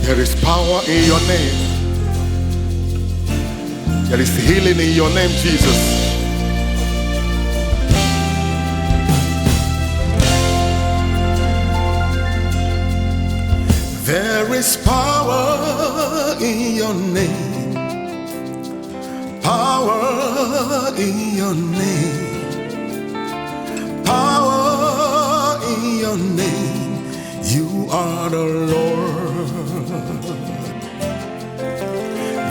There is power in your name. There is healing in your name, Jesus. There is power in your name. Power in your name. Power in your name. You are the Lord.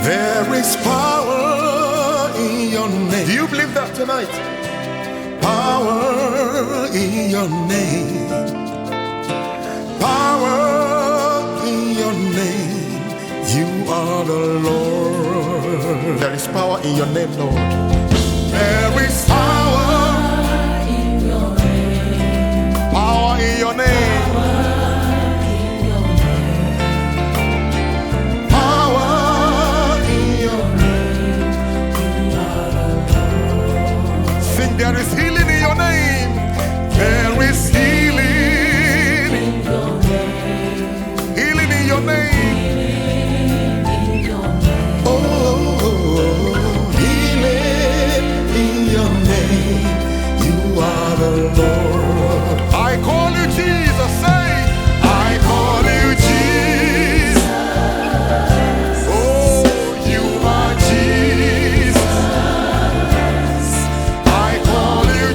There is power in your name. Do you believe that tonight? Power in your name. Power in your name. You are the Lord. There is power in your name, Lord. There is power in your name. Power in your name. There is healing in your name. There is healing in your name. Healing in your name. Oh, healing in your name. You are the Lord. I call you Jesus. Say, I call you Jesus. Oh, you are Jesus. I call you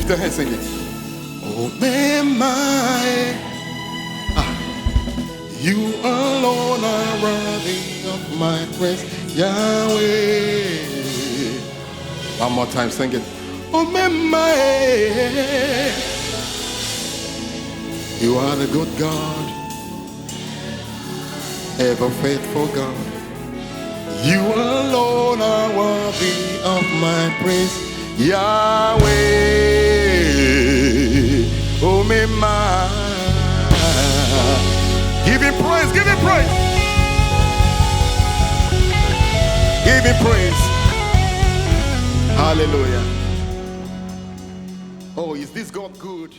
the hand, sing it. Omemma, you alone are worthy of my praise, Yahweh. One more time, sing it. Omemma, you are the good God, ever faithful God. You alone are worthy of my praise, Yahweh. Omemma, give him praise, give him praise, give him praise. Hallelujah. Oh, is this God good?